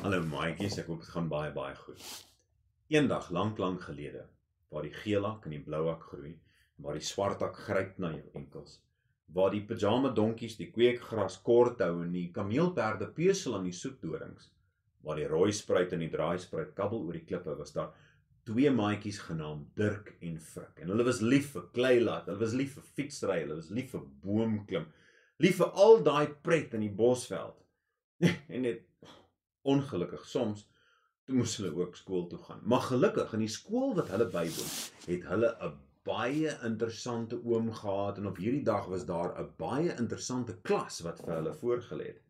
Hallo maatjies, ek hoop dit gaan baie goed. Eendag lank gelede, waar die geelak en die blouak groei, waar die swartak gryp na jou enkels, waar die pyjama donkies die kweekgras kort hou en die kameelperde pesel aan die soetdorings, waar die rooi spruit en die draaispruit kabbel oor die klippe, was daar twee maatjies genaamd Dirk en Frik. En hulle was lief vir kleilaat, hulle was lief vir fietsry, hulle was lief vir boomklim, lief vir al daai pret in die bosveld. En net ongelukkig soms, toe moes hulle ook skool toe gaan. Maar gelukkig, in die skool wat hulle bywoon, het hulle 'n baie interessante oom gehad, en op hierdie dag was daar 'n baie interessante klas wat vir hulle voorgelê het.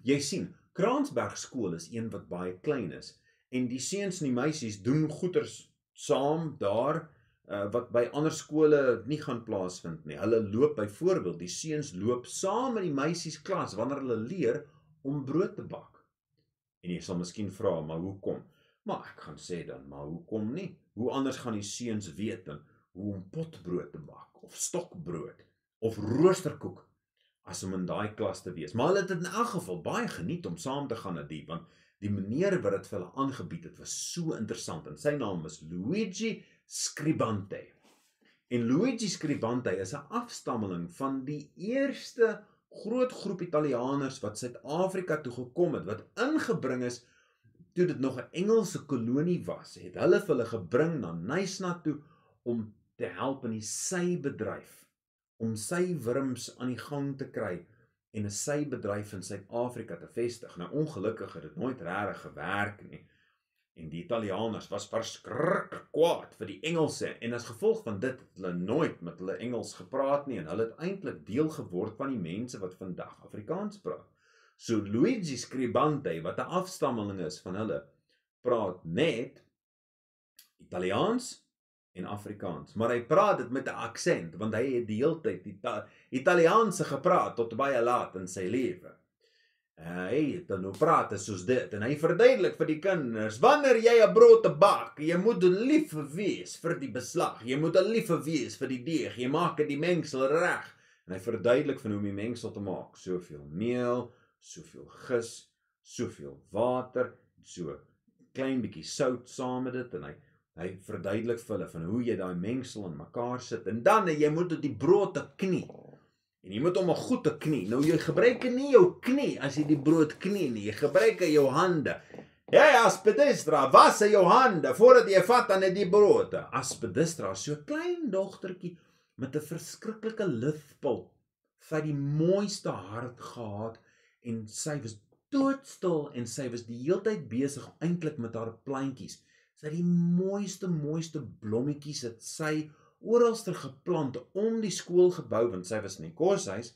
Jy sien, Kransberg skool is een wat baie klein is, en die seuns en die meisies doen goeters saam daar, wat by ander skole nie gaan plaasvind nie. Hulle loop byvoorbeeld, die seuns loop saam met die meisies klas, wanneer hulle leer om brood te bak. En jy sal miskien vra, maar hoekom? Maar ek gaan sê dan, maar hoekom nie? Hoe anders gaan die seuns weet dan hoe om potbrood te bak, of stokbrood, of roosterkoek, as om in daai klas te wees. Maar hulle het in elk geval baie geniet om saam te gaan na die, want die meneer wat dit vir hulle aangebied het, was so interessant, en sy naam was Luigi Scribante. En Luigi Scribante is 'n afstammeling van die eerste groot groep Italianers wat Suid-Afrika toe gekom het, wat ingebring is, toe dit nog 'n Engelse kolonie was, het hulle vir hulle gebring na Nysna toe, om te help in die sybedryf, om sywurms aan die gang te kry, en 'n sybedryf in Suid-Afrika te vestig. Nou ongelukkig het dit nooit regtig gewerk nie, en die Italianers was verskriklik kwaad vir die Engelse, en as gevolg van dit het hulle nooit met hulle Engels gepraat nie, en hulle het eintlik deel geword van die mense wat vandag Afrikaans praat. So Luigi Scribante, wat 'n afstammeling is van hulle, praat net Italiaans en Afrikaans, maar hy praat dit met 'n aksent, want hy het die hele tyd Italiaanse gepraat tot baie laat in sy lewe. Hy het dan nou praat soos dit, en hy verduidelik vir die kinders, wanneer jy 'n brood te bak, jy moet lief wees vir die beslag, jy moet lief wees vir die deeg, jy maak die mengsel reg, en hy verduidelik van hoe om die mengsel te maak, soveel meel, soveel gis, soveel water, so klein bietjie sout saam met dit, en hy verduidelik vir hulle van hoe jy daai mengsel in mekaar sit, en dan jy moet die brood te knie, en jy moet hom goed te knie. Nou jy gebruik nie jou knie as jy die brood knie nie, jy gebruik jou hande. Hey Aspedistra, was jou hande voordat jy vat aan die brood. Aspedistra, so 'n klein dogtertjie met 'n verskriklike lispel, sy het die mooiste hart gehad, en sy was doodstil, en sy was die hele tyd besig eintlik met haar plantjies. Sy het die mooiste blommetjies het sy oralster geplant om die skoolgebou, want sy was in die koshuis,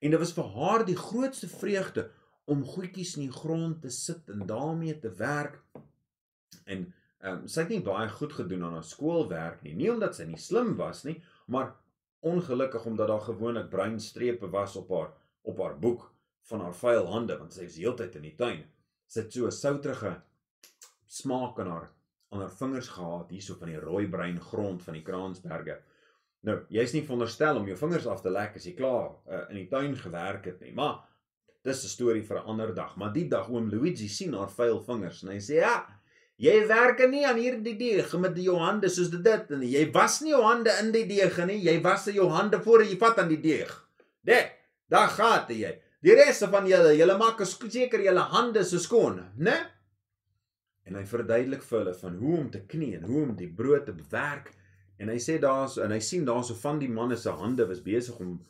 en dit was vir haar die grootste vreugde om goedjies in die grond te sit en daarmee te werk. En sy het nie baie goed gedoen aan haar skoolwerk nie omdat sy nie slim was nie, maar ongelukkig omdat daar gewoonlik bruin strepe was op haar boek van haar vuil hande, want sy was heeltyd in die tuin. Sy het so 'n souterige smaak aan haar vingers gehad, hierso van die rooi-bruin grond van die Kransberge. Nou, jy is nie veronderstel om jou vingers af te lek as jy klaar in die tuin gewerk het nie, maar dis 'n storie vir 'n ander dag. Maar die dag oom Luigi sien haar vuil vingers, en hy sê, ja, jy werk nie aan hierdie deeg met jou hande soos dit, en jy was nie jou hande in die deeg nie, jy was jou hande voor jy vat aan die deeg. Daar gaat jy. Die reste van julle maak seker julle hande so skoon, né? En hy verduidelik vir hulle van hoe om te knie en hoe om die brood te bewerk. En hy sê en hy sien daar so van die manne se hande was besig om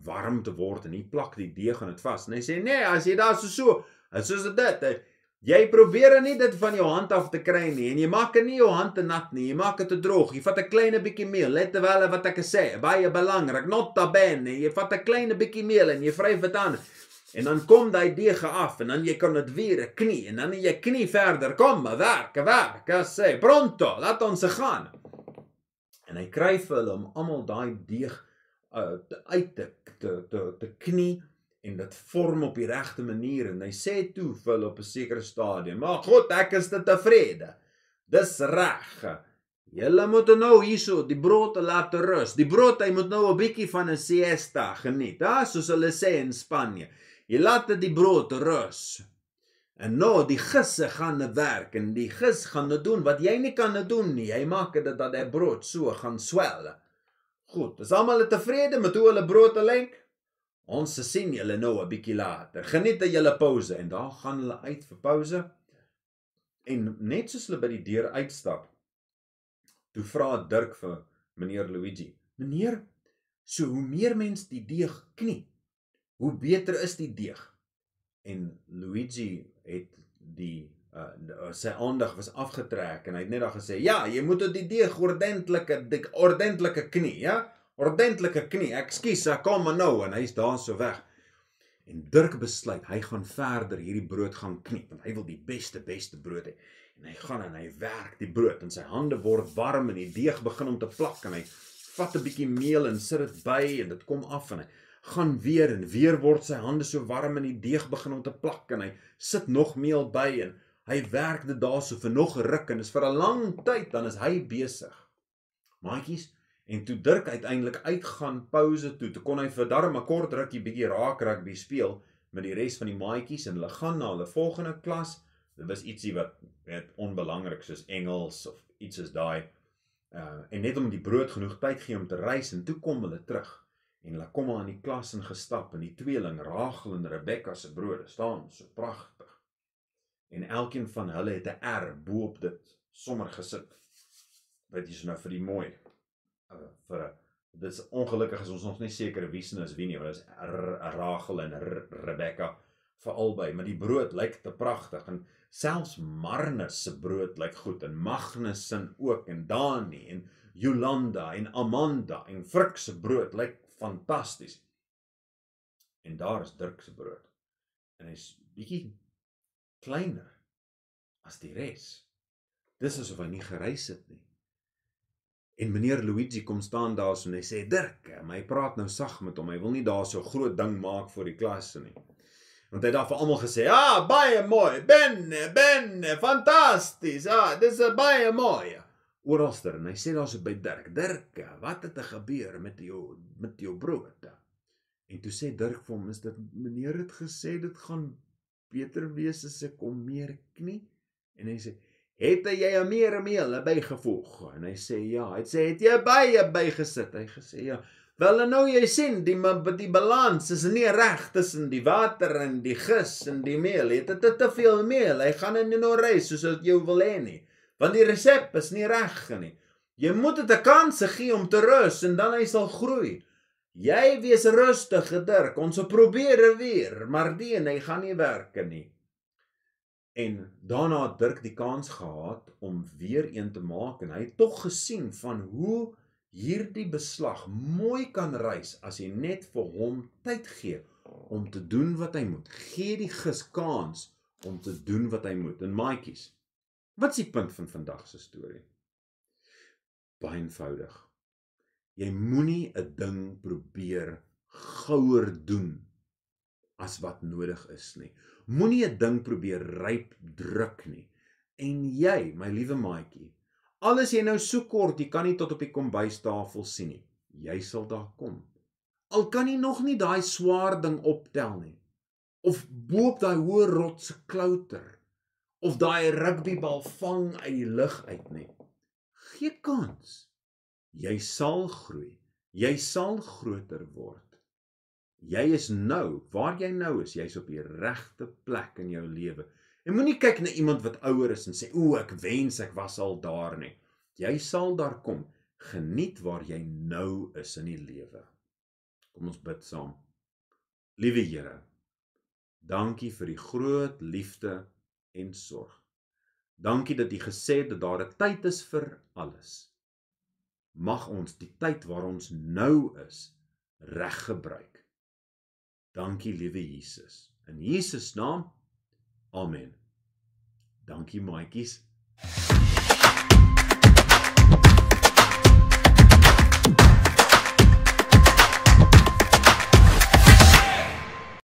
warm te word, en hy plak die deeg aan dit vas. En hy sê, nee, as jy daar soos dit, jy probeer nie dit van jou hand af te kry nie, en jy maak nie jou hand te nat nie, jy maak dit te droog, jy vat 'n klein bietjie meel, let wel wat ek sê, baie belangrik, nota bene, jy vat 'n klein bietjie meel en jy vryf dit aan. En dan kom die deeg af, en dan jy kan dit weer knie, en dan jy knie verder, kom, werk, as sê, pronto, laat ons gaan. En hy kry vir hulle om almal daai deeg uit te knie, en dit vorm op die regte manier, en hy sê toe vir hulle op 'n sekere stadium, maar goed, ek is tevrede, dis reg, julle moet nou hierso die brood laat rus, die brood hy moet nou 'n bietjie van 'n siesta geniet, soos hulle sê in Spanje. Jy laat die brood rus. En nou, die gisse gaan werk, en die gis gaan doen wat jy nie kan doen nie. Hy maak dit dat die brood so gaan swel. Goed, is almal tevrede met hoe hulle brood lenk? Ons sien julle nou 'n bietjie later. Geniet julle pouse, en daar gaan hulle uit vir pouse. En net soos hulle by die deur uitstap, toe vra Dirk vir meneer Luigi, meneer, so hoe meer mens die deeg knie, hoe beter is die deeg. En Luigi het sy aandag was afgetrek, en hy het net daar gesê, ja, jy moet die deeg ordentlike knie, ja, ordentlike knie, ekskuus, kom maar nou, en hy is daar so weg. En Dirk besluit, hy gaan verder hierdie brood gaan knie, want hy wil die beste brood hê. En hy gaan en hy werk die brood, en sy hande word warm, en die deeg begin om te plak, en hy vat 'n bietjie meel en sit dit by, en dit kom af, en hy gaan weer, en weer word sy hande so warm, en die deeg begin om te plak, en hy sit nog meel by, en hy werk dit daar so vir nog 'n ruk, en is vir 'n lang tyd, dan is hy besig. Maatjies, en toe Dirk uiteindelik uitgaan pouse toe kon hy vir darm 'n kort rukkie bietjie raak rugby speel met die res van die maatjies, en hulle gaan na hulle volgende klas. Dit was ietsie wat onbelangrik soos Engels of iets soos daai, en net om die brood genoeg tyd gee om te reis, en toe kom hulle terug. En hulle kom aan die klas ingestap, en die tweeling, Rachel en Rebecca se brode, staan so pragtig. En elkeen van hulle het 'n R bo op dit sommer gesit. Weet jy, so nou vir die mooi. Dit is ongelukkig is ons nog nie seker wie se is wie nie, want dit is Rachel en Rebecca vir albei, maar die brood lyk te pragtig, en selfs Marnus se brood lyk goed, en Magnus sin ook, en Dani, en Jolanda, en Amanda, en Frik se brood lyk fantasties. En daar is Dirk se brood. En hy's bietjie kleiner as die res. Dis asof hy nie gereis het nie. En meneer Luigi kom staan daar so en hy sê, Dirk, maar hy praat nou sag met hom, hy wil nie daar so groot ding maak vir die klas nie. Want hy het daar vir almal gesê, baie mooi, benne, fantasties, dis baie mooi. Oralster, en hy sê daar so by Dirk, wat het gebeur met jou brood? En toe sê Dirk vir hom, is dit, meneer het gesê, dit gaan beter wees as ek om meer knie? En hy sê, het jy meer meel bygevoeg? En hy sê, ja, hy sê, het jy baie bygesit? Hy gesê, ja, wel en nou jy sien, die balans is nie reg tussen die water en die gis en die meel, het te veel meel, hy gaan nie nou reis soos wat jy wil hê nie, want die resep is nie reg nie, jy moet dit 'n kans gee om te rus, en dan hy sal groei, jy wees rustig, Dirk, ons probeer weer, maar hy gaan nie werk nie. En daarna het Dirk die kans gehad om weer een te maak, en hy het tog gesien van hoe hierdie beslag mooi kan reis, as jy net vir hom tyd gee, om te doen wat hy moet. Gee die gis kans om te doen wat hy moet. En maatjies, wat is die punt van vandag se storie? Baie eenvoudig. Jy moenie 'n ding probeer gouer doen as wat nodig is nie. Moenie 'n ding probeer ryp druk nie. En jy, my liewe maatjie, al is jy nou so kort, jy kan nie tot op die kombuistafel sien nie. Jy sal daar kom. Al kan jy nog nie daai swaar ding optel nie. Of bo op daai hoë rots klouter. Of daai rugbybal vang uit die lug uit nie. Gee kans. Jy sal groei. Jy sal groter word. Jy is nou, waar jy nou is, jy is op die regte plek in jou lewe. En moenie kyk na iemand wat ouer is en sê, ek wens ek was al daar nie. Jy sal daar kom. Geniet waar jy nou is in die lewe. Kom ons bid saam. Liewe Here, dankie vir die groot liefde en sorg. Dankie dat U gesê het dat daar 'n tyd is vir alles. Mag ons die tyd waar ons nou is, reg gebruik. Dankie, liewe Jesus. In Jesus naam, amen. Dankie, maatjies.